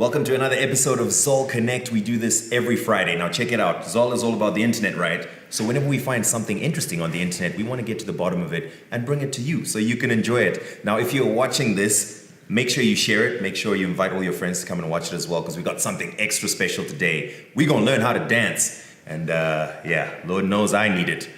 Welcome to another episode of Zol Connect. We do this every Friday. Now check it out. Zol is all about the internet, right? So whenever we find something interesting on the internet, we want to get to the bottom of it and bring it to you so you can enjoy it. Now if you're watching this, make sure you share it. Make sure you invite all your friends to come and watch it as well, because we got something extra special today. We're going to learn how to dance. And Lord knows I need it.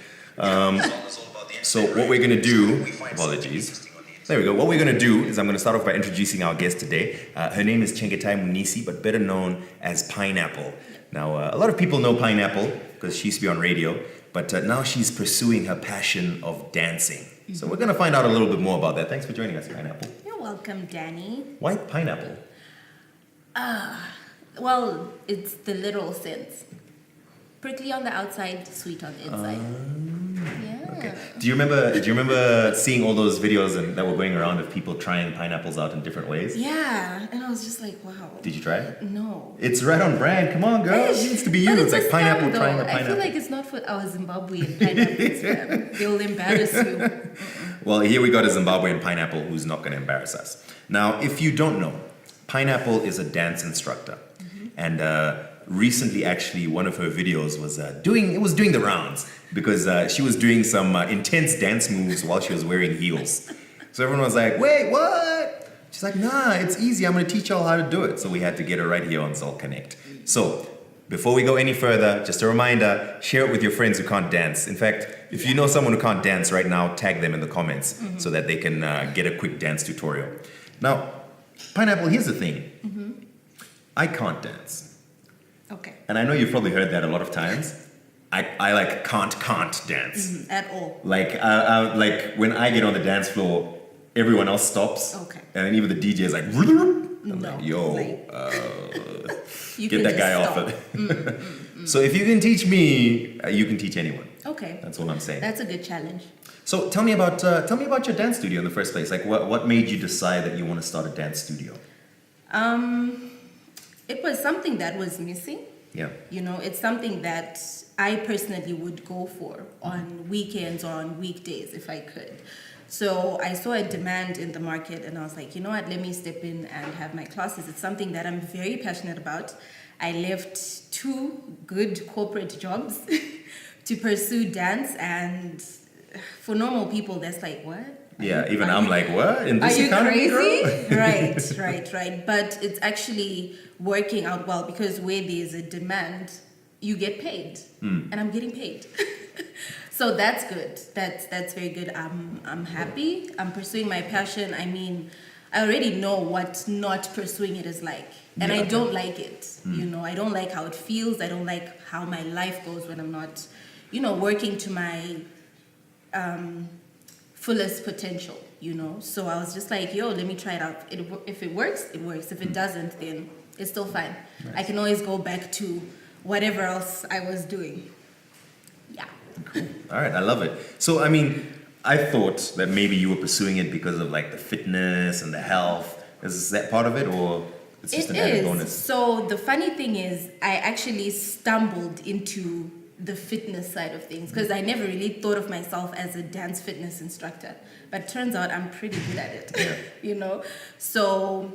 So what we're going to do, apologies. There we go. What we're going to do is I'm going to start off by introducing our guest today. Her name is Chengetai Munisi, but better known as Pineapple. Now, a lot of people know Pineapple because she used to be on radio, but now she's pursuing her passion of dancing. Mm-hmm. So we're going to find out a little bit more about that. Thanks for joining us, Pineapple. You're welcome, Danny. Why pineapple? Well, it's the literal sense. Prickly on the outside, sweet on the inside. Okay. Do you remember seeing all those videos that were going around of people trying pineapples out in different ways? Yeah, and I was just like, wow. Did you try it? No. It's right on brand. Come on, girl. It needs to be you. It's like pineapple trying a pineapple. I feel like it's not for our Zimbabwean pineapples, man. They'll embarrass you. Well, here we got a Zimbabwean pineapple who's not going to embarrass us. Now, if you don't know, Pineapple is a dance instructor. Mm-hmm. And recently, actually, one of her videos was doing the rounds because she was doing some intense dance moves while she was wearing heels. So everyone was like, wait, what? She's like, nah, it's easy. I'm going to teach y'all how to do it. So we had to get her right here on Zol Connect. So before we go any further, just a reminder, share it with your friends who can't dance. In fact, if you know someone who can't dance right now, tag them in the comments so that they can get a quick dance tutorial. Now, Pineapple, here's the thing. Mm-hmm. I can't dance. Okay. And I know you've probably heard that a lot of times. I like can't dance. At all. Like when I get on the dance floor, everyone else stops. Okay. And then even the DJ is like, I'm like, yo, get that guy off it. So if you can teach me, you can teach anyone. Okay. That's what I'm saying. That's a good challenge. So tell me about your dance studio in the first place. Like what made you decide that you want to start a dance studio? It was something that was missing. Yeah. You know, it's something that I personally would go for on weekends or on weekdays if I could. So I saw a demand in the market and I was like, you know what, let me step in and have my classes. It's something that I'm very passionate about. I left 2 good corporate jobs to pursue dance, and for normal people, that's like, what? Yeah, even I'm like, what? In this economy, crazy? Right. But it's actually working out well because where there's a demand, you get paid, and I'm getting paid. So that's good. That's very good. I'm happy. I'm pursuing my passion. I mean, I already know what not pursuing it is like, and I don't like it. You know, I don't like how it feels. I don't like how my life goes when I'm not, working to my fullest potential, So I was just like, yo, let me try it out. If it works, it works. If it doesn't, then it's still fine. Nice. I can always go back to whatever else I was doing. Yeah. Cool. All right, I love it. So, I mean, I thought that maybe you were pursuing it because of like the fitness and the health. Is that part of it, or it's just an added bonus? So the funny thing is, I actually stumbled into the fitness side of things because I never really thought of myself as a dance fitness instructor, but turns out I'm pretty good at it. So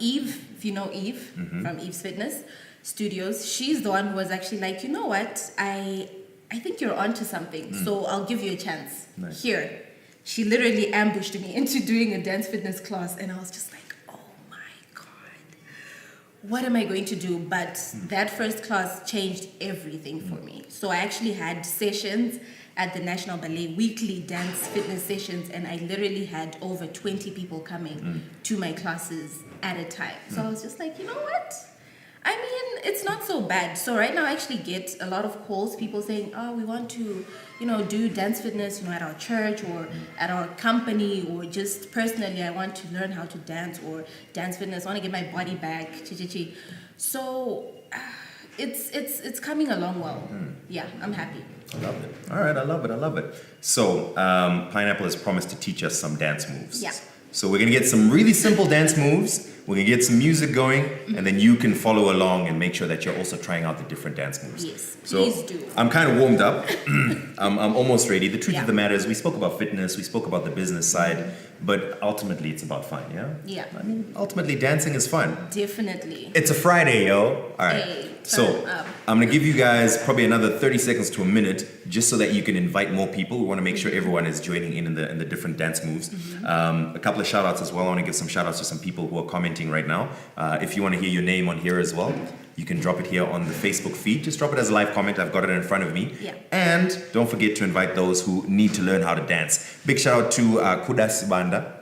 Eve, if you know Eve from Eve's Fitness Studios, she's the one who was actually like, you know what, I think you're onto something, so I'll give you a chance. Nice. Here, she literally ambushed me into doing a dance fitness class, and I was just like, what am I going to do? But that first class changed everything for me. So I actually had sessions at the National Ballet, weekly dance fitness sessions, and I literally had over 20 people coming to my classes at a time. So I was just like, you know what? I mean, it's not so bad. So right now I actually get a lot of calls, people saying, oh, we want to, do dance fitness, at our church or at our company, or just personally, I want to learn how to dance or dance fitness. I want to get my body back. So it's coming along well. Yeah, I'm happy. I love it. All right, I love it. So Pineapple has promised to teach us some dance moves. Yeah. So we're going to get some really simple dance moves. We're gonna get some music going, and then you can follow along and make sure that you're also trying out the different dance moves. Yes, So please do. I'm kind of warmed up. I'm almost ready. The truth Yeah. of the matter is, we spoke about fitness, we spoke about the business side, but ultimately it's about fun. Yeah. Yeah. I mean, ultimately dancing is fun. Definitely. It's a Friday, yo. All right. Hey, So turn up. I'm gonna give you guys probably another 30 seconds to a minute, just so that you can invite more people. We want to make sure everyone is joining in the different dance moves. A couple of shout outs as well. I want to give some shout outs to some people who are commenting right now. If you want to hear your name on here as well, you can drop it here on the Facebook feed. Just drop it as a live comment. I've got it in front of me. Yeah. And don't forget to invite those who need to learn how to dance. Big shout out to Kuda Sibanda.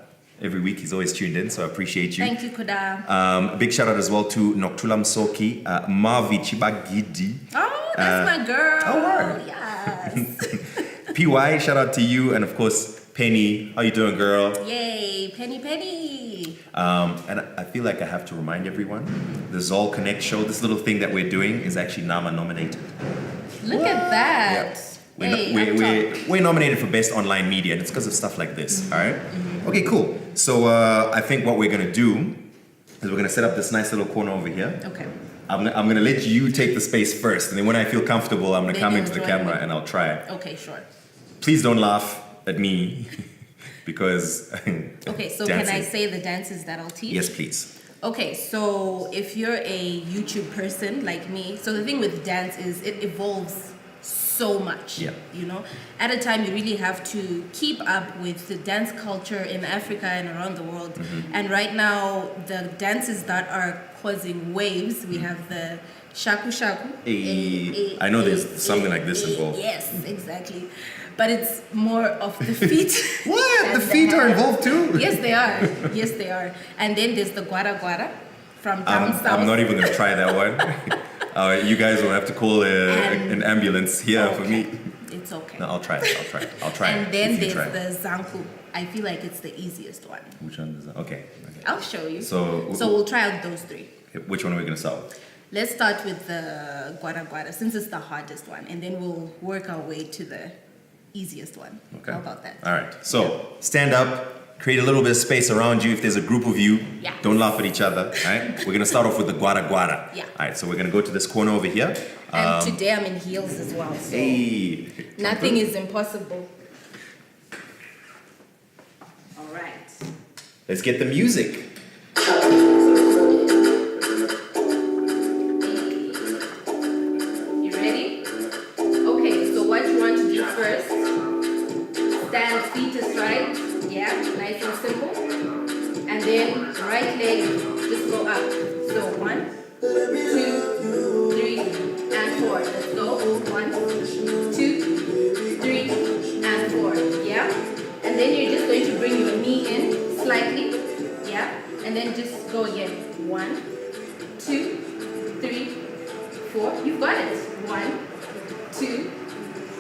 Every week he's always tuned in, so I appreciate you. Thank you, Kuda. A big shout out as well to Noctula Msoki, Mavi Chibagidi, Oh, that's my girl. oh, word. Yes. PY, shout out to you, and of course, Penny. How you doing, girl? Yay, Penny. And I feel like I have to remind everyone, the Zol Connect show, this little thing that we're doing is actually NAMA nominated. Look at that. We're nominated for Best Online Media, and it's because of stuff like this, all right? Okay, cool. So I think what we're going to do is we're going to set up this nice little corner over here. Okay. I'm going to let you take the space first, and then when I feel comfortable, I'm going to Then come you'll into the join camera me. and I'll try. Okay, sure. Please don't laugh at me because Okay, so dancing. can I say the dances that I'll teach? Yes, please. Okay, so if you're a YouTube person like me, so the thing with dance is it evolves so much. Yeah. You know, at a time you really have to keep up with the dance culture in Africa and around the world. And right now, the dances that are causing waves, we have the Shaku Shaku. I know there's something like this involved. Yes, exactly. But it's more of the feet. What? and The feet are hands. involved too? Yes, they are. Yes, they are. And then there's the Gwara from down south. I'm not even going to try that one. You guys will have to call an ambulance here for me. It's okay. No, I'll try it. I'll try it. And then if you there's try. the zanku. I feel like it's the easiest one. Which one is that? Okay. I'll show you. So we'll try out those three. which one are we going to start with? Let's start with the Gwara since it's the hardest one, and then we'll work our way to the easiest one. Okay. How about that? All right. So stand up, create a little bit of space around you. If there's a group of you, Yeah. don't laugh at each other. All right. We're gonna start off with the Gwara. Yeah. All right. So we're gonna go to this corner over here. And today I'm in heels as well, so Hey. nothing is impossible. All right. Let's get the music. You ready? Okay, so what you want to do first, stand feet aside, yeah, nice and simple. And then right leg, just go up. So 1, 2, 3, and 4. Let's go. 1, 2, 3, and 4. Yeah? And then you're just going to bring your knee in slightly. Yeah? And then just go again. 1, 2, 3, 4. You've got it. 1, 2,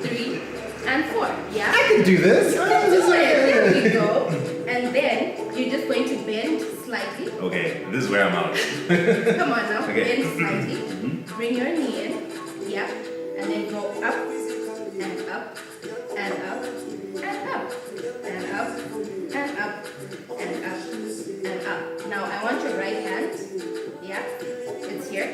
3, and 4. Yeah? I can do this. Do it. There we go. And then you're just going to bend slightly. Okay. This is where I'm out. Come on now. Okay. Bend slightly. Bring your knee in. Yeah. And then go up and up and up and up and up and up and up and up. Now I want your right hand. Yeah. It's here.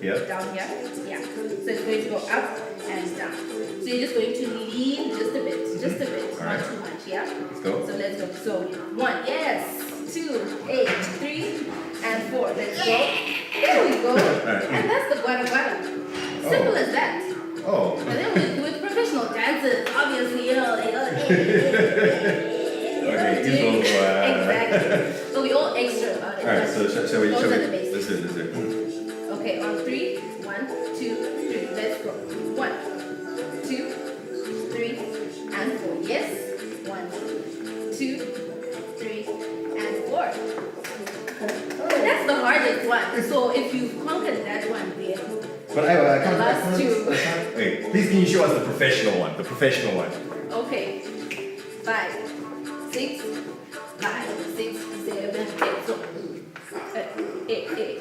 Yeah. Down here. Yeah. So it's going to go up and down. So you're just going to lean just a bit. Just a bit. All Not right. too much. Yeah. Let's go. So let's go. So 1, yes. 2, 8, 3, and 4. Let's go. There we go. And that's the Gwara. Simple as that. Oh. But then with professional dancers, obviously, you know, they go. Okay, you go for, Exactly. So we all extra about it. All right. So shall we? Those are the basics. Let's do it. Okay, on 3, 1, 2, 3. Let's go. 1, 2, 3, and 4. Yes. 1, 2, 3, and 4. That's the hardest one. So if you've conquered that one, then But I The last two. Wait, please can you show us the professional one? The professional one. okay. 5, 6, 5, 6, 7, 8. So 8.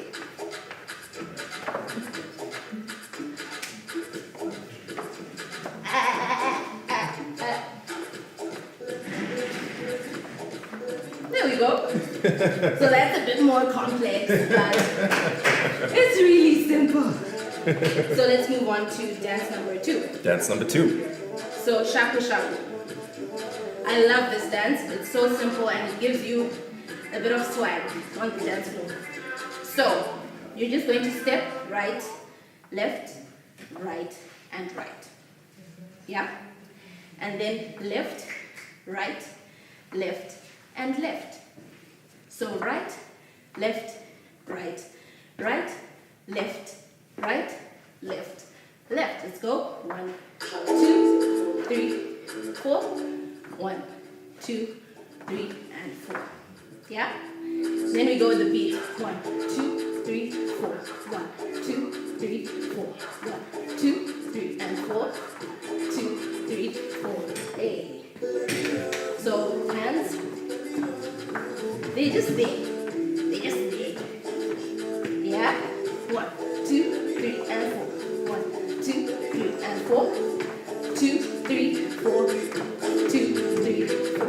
There we go. So that's a bit more complex, but it's really simple. So let's move on to dance number 2. Dance number 2. So Shaku Shaku. I love this dance. It's so simple and it gives you a bit of swag on the dance floor. So you're just going to step right, left, right, and right. Yeah? And then left, right, and left. So right, left, right, left, right, left. Let's go. 1, 2, 3, 4. 1, 2, 3, and 4. Yeah? Then we go with the beat. 1, 2, 3, 4. 1, 2, 3, 4. 1, 2, 3, and 4. 2, 3, 4. Hey. So hands, they just there. Yeah? 1, 2, 3, and 4. 1, 2, 3, and 4. 2, 3, 4. 2, 3, 4.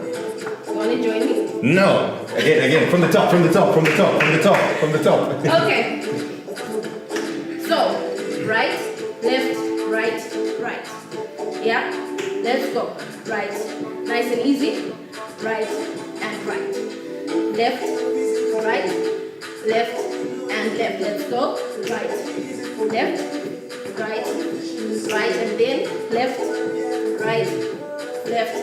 You want to join me? No. Again. From the top. Okay. So, right, left, right. Yeah? Let's go. Right. Nice and easy. Right and right. Left, right, and left. Let's go. Right, left, right, and then left, right, left.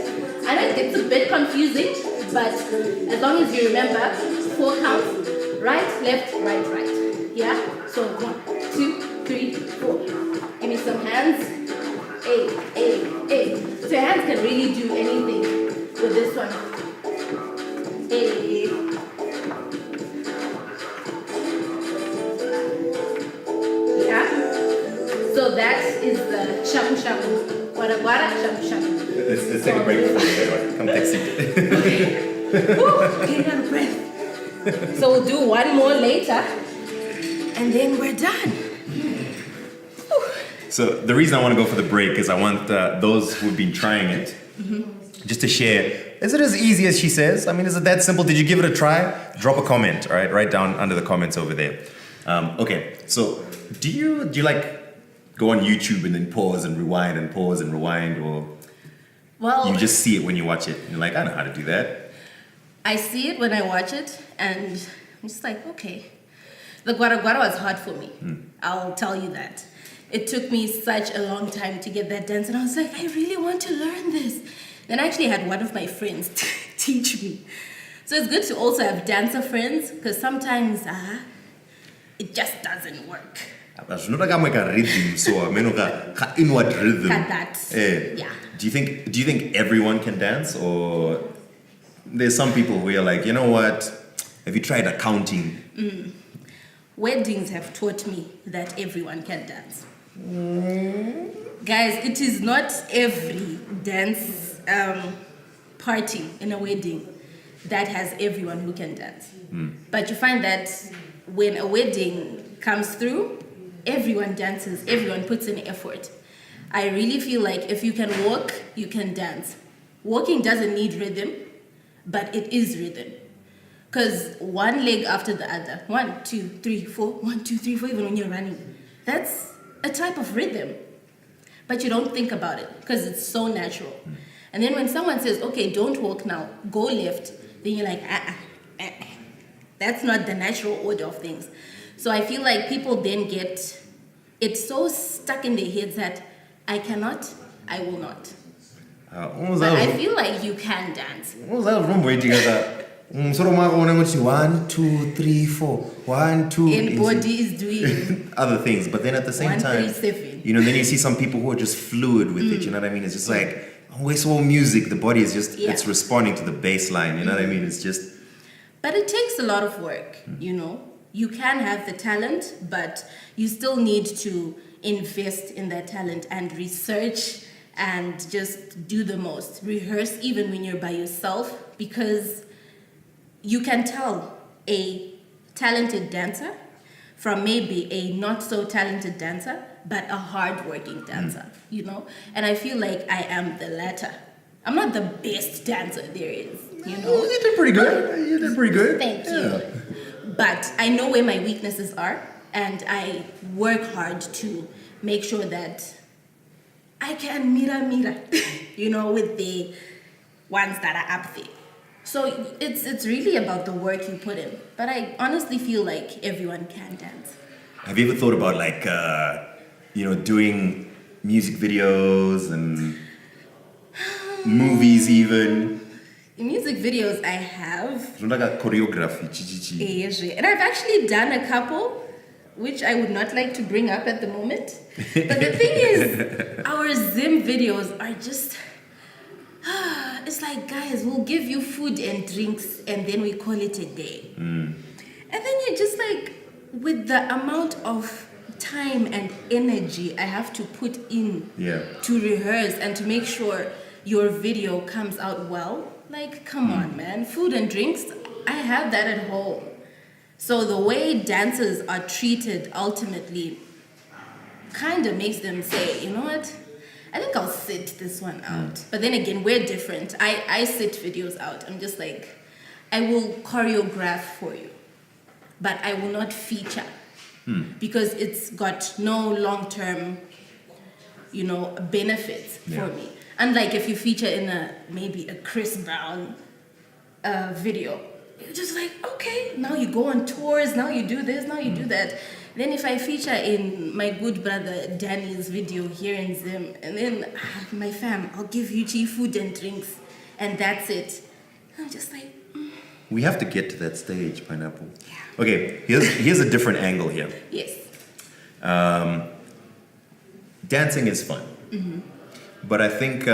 I know it gets a bit confusing, but as long as you remember 4 counts, right, left, right. Yeah? So 1, 2, 3, 4. Give me some hands. Hey. So your hands can really do anything with this one. Hey. Yeah? So that is the Shaku Shaku. Gwara, Shaku Shaku. Let's take a break before we go. Come take a seat. Okay. Woo, getting out of breath. So we'll do one more later, and then we're done. So the reason I want to go for the break is I want those who've been trying it just to share. Is it as easy as she says? I mean, is it that simple? Did you give it a try? Drop a comment, all right? Right down under the comments over there. Okay, so do you like go on YouTube and then pause and rewind, or Well, you just see it when you watch it and you're like, I know how to do that? I see it when I watch it, and I'm just like, okay. The Gwara was hard for me. I'll tell you that. It took me such a long time to get that dance, and I was like, I really want to learn this. Then I actually had one of my friends teach me. So it's good to also have dancer friends, because sometimes it just doesn't work. It's not like I'm like a rhythm, so I mean, like inward rhythm. Got that. Yeah. Do you think everyone can dance, or there's some people who are like, you know what? Have you tried accounting? Weddings have taught me that everyone can dance. Guys, it is not every dance party in a wedding that has everyone who can dance. But you find that when a wedding comes through, everyone dances, everyone puts in effort. I really feel like if you can walk, you can dance. Walking doesn't need rhythm, but it is rhythm. Because one leg after the other, 1, 2, 3, 4, 1, 2, 3, 4, even when you're running, that's a type of rhythm. But you don't think about it because it's so natural. And then when someone says, okay, don't walk now, go left, then you're like, that's not the natural order of things. So I feel like people then get it so stuck in their heads that I cannot, I will not. But I feel like you can dance. Sort of 1, 2, 3, 4. 1, 2. And body is doing other things, but then at the same 1, time, 3, 7. you know, then you see some people who are just fluid with it. You know what I mean? It's just like always all music. The body is just it's responding to the bass line. You know what I mean? It's just. But it takes a lot of work. You know, you can have the talent, but you still need to invest in that talent and research and just do the most. Rehearse even when you're by yourself, because you can tell a talented dancer from maybe a not so talented dancer, but a hardworking dancer, you know? And I feel like I am the latter. I'm not the best dancer there is. you know. You did pretty good. You did pretty good. Thank you. But I know where my weaknesses are, and I work hard to make sure that I can mira, you know, with the ones that are up there. So it's really about the work you put in. But I honestly feel like everyone can dance. Have you ever thought about like, doing music videos and movies even? In music videos, I have. Like a choreography. And I've actually done a couple, which I would not like to bring up at the moment. But the thing is, our Zim videos are just. It's like, guys, we'll give you food and drinks and then we call it a day. And then you're just like, with the amount of time and energy I have to put in to rehearse and to make sure your video comes out well. Like, come on, man. Food and drinks, I have that at home. So the way dancers are treated ultimately kind of makes them say, you know what? I think I'll sit this one out. But then again, we're different. I sit videos out. I'm just like, I will choreograph for you, but I will not feature because it's got no long-term, benefits for me. Unlike if you feature in maybe a Chris Brown video, you're just like, okay, now you go on tours, now you do this, now you do that. Then if I feature in my good brother Danny's video here in Zim, and then my fam, I'll give you cheap food and drinks, and that's it. I'm just like, We have to get to that stage, Pineapple. Yeah. Okay, here's a different angle here. Yes. Dancing is fun. But I think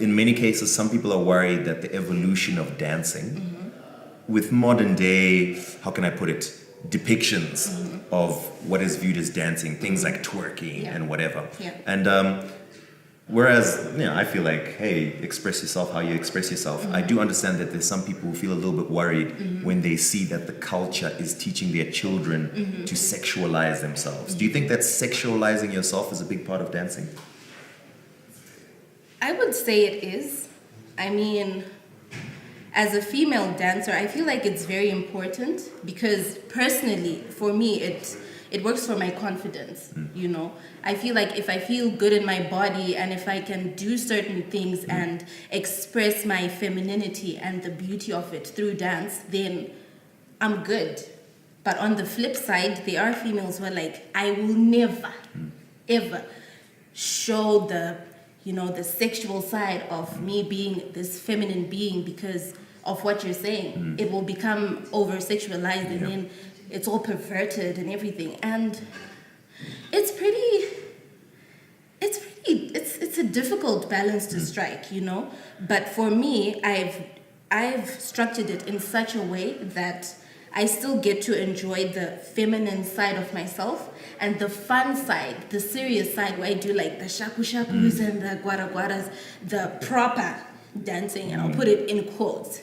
in many cases, some people are worried that the evolution of dancing with modern day, how can I put it, depictions of what is viewed as dancing, things like twerking and whatever. Yeah. And whereas, I feel like, hey, express yourself how you express yourself. I do understand that there's some people who feel a little bit worried when they see that the culture is teaching their children to sexualize themselves. Do you think that sexualizing yourself is a big part of dancing? I would say it is. I mean, as a female dancer, I feel like it's very important because personally, for me, it works for my confidence, I feel like if I feel good in my body and if I can do certain things and express my femininity and the beauty of it through dance, then I'm good. But on the flip side, there are females who are like, I will never, ever show the sexual side of me being this feminine being because of what you're saying. It will become over-sexualized and then it's all perverted and everything. And it's a difficult balance to strike, But for me, I've structured it in such a way that I still get to enjoy the feminine side of myself and the fun side, the serious side where I do like the Shaku Shakus and the Gwaras, the proper dancing, and I'll put it in quotes,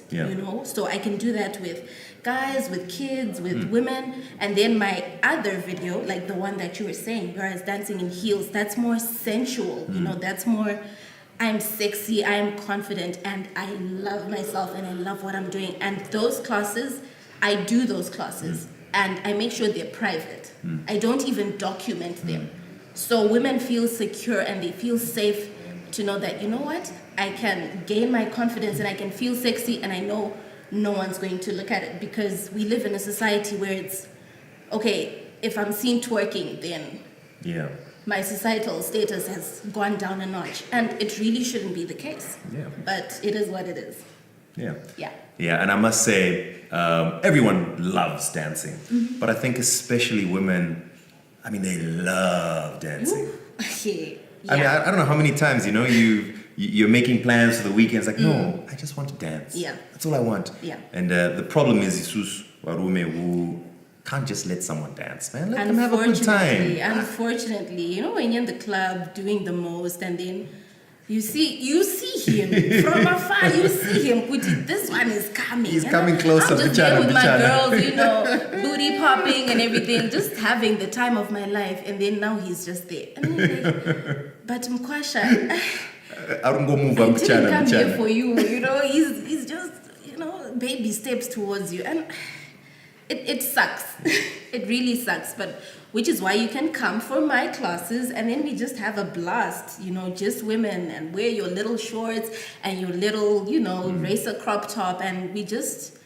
So I can do that with guys, with kids, with women. And then my other video, like the one that you were saying, where I was dancing in heels, that's more sensual, that's more, I'm sexy, I'm confident, and I love myself and I love what I'm doing. And those classes, I do those classes and I make sure they're private. I don't even document them. So women feel secure and they feel safe to know that, I can gain my confidence and I can feel sexy and I know no one's going to look at it because we live in a society where it's, okay, if I'm seen twerking, then my societal status has gone down a notch. And it really shouldn't be the case. Yeah. But it is what it is. Yeah. Yeah. Yeah, and I must say, everyone loves dancing. But I think especially women, they love dancing. Okay. Yeah. I don't know how many times, you're making plans for the weekends, like, no, I just want to dance. Yeah. That's all I want. Yeah. And the problem is, Isus Warume, who can't just let someone dance, man. Let them have a good time. Unfortunately, when you're in the club doing the most and then you see him from afar. You see him. This one is coming. He's coming closer. I'm just there with my girls, booty popping and everything, just having the time of my life. And then now he's just there. And then like, but Mkwasha, I don't go move. I didn't come here for you. He's just, baby steps towards you. And it sucks. It really sucks. But which is why you can come for my classes and then we just have a blast, just women, and wear your little shorts and your little, racer crop top, and we just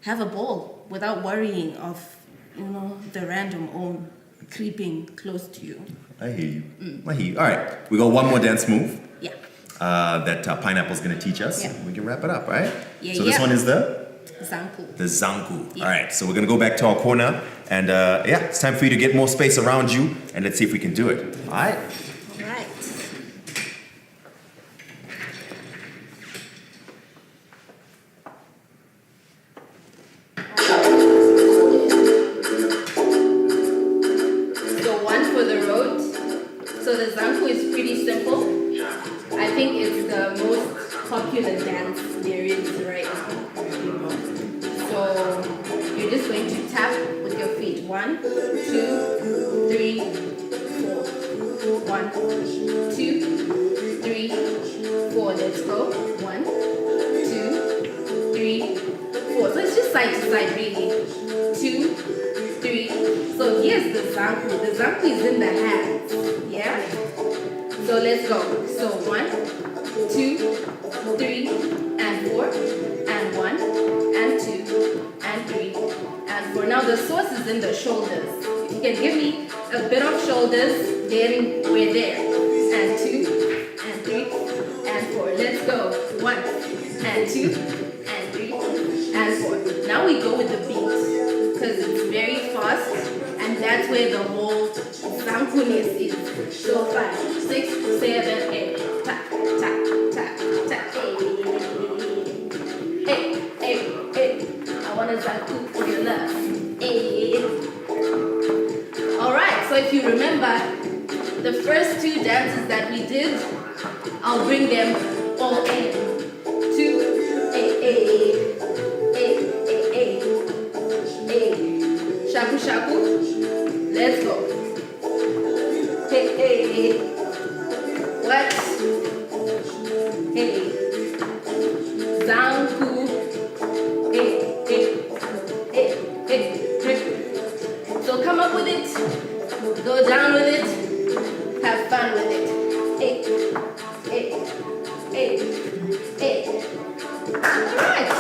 have a ball without worrying of, the random own creeping close to you. I hear you. I hear you. All right, we got one more dance move. Yeah. That Pineapple's gonna teach us. Yeah. We can wrap it up, right? Yeah, so this one is the zanku. the zanku. Yeah. All right, so we're gonna go back to our corner, and it's time for you to get more space around you, and let's see if we can do it. All right. All right. So one for the road. So the zanku is pretty simple. I think it's the most popular dance there is right now. So you're just going to tap with your feet. 1, 2, 3, 4. 1, 2, 3, 4. Let's go. 1, 2, 3, 4. So it's just side to side really. 2, 3. So here's the zanku. The zanku is in the hands. Yeah? So let's go. So 1, 2, 3, and 4, and 1, and 2, and 3, and 4. Now the source is in the shoulders. You can give me a bit of shoulders, we're there. And 2, and 3, and 4. Let's go. 1, and 2, and 3, and 4. Now we go with the beat, because it's very fast, and that's where the whole zankuness is. So 5, 6, 7, 8. Tap, tap, tap, tap. Hey, hey, hey. I want a zanku for your love. Hey. Alright, so if you remember, the first 2 dances that we did, I'll bring them all in. 2, hey, hey, hey, hey, hey, hey. Shaku Shaku, let's go. Hey, hey, what? Hey, zanku. Hey, hey, hey, hey, hey. So come up with it, go down with it, have fun with it. Hey, hey, hey, hey. All right.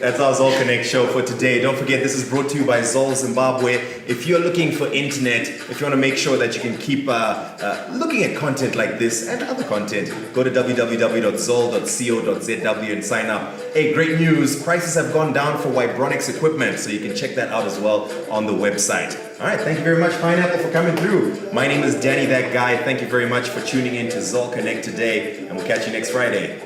That's our Zol Connect show for today. Don't forget, this is brought to you by Zol Zimbabwe. If you're looking for internet, if you want to make sure that you can keep looking at content like this and other content, go to www.zol.co.zw and sign up. Hey, great news. Prices have gone down for Vibronics equipment, so you can check that out as well on the website. All right, thank you very much, Pineapple, for coming through. My name is Danny That Guy. Thank you very much for tuning in to Zol Connect today, and we'll catch you next Friday.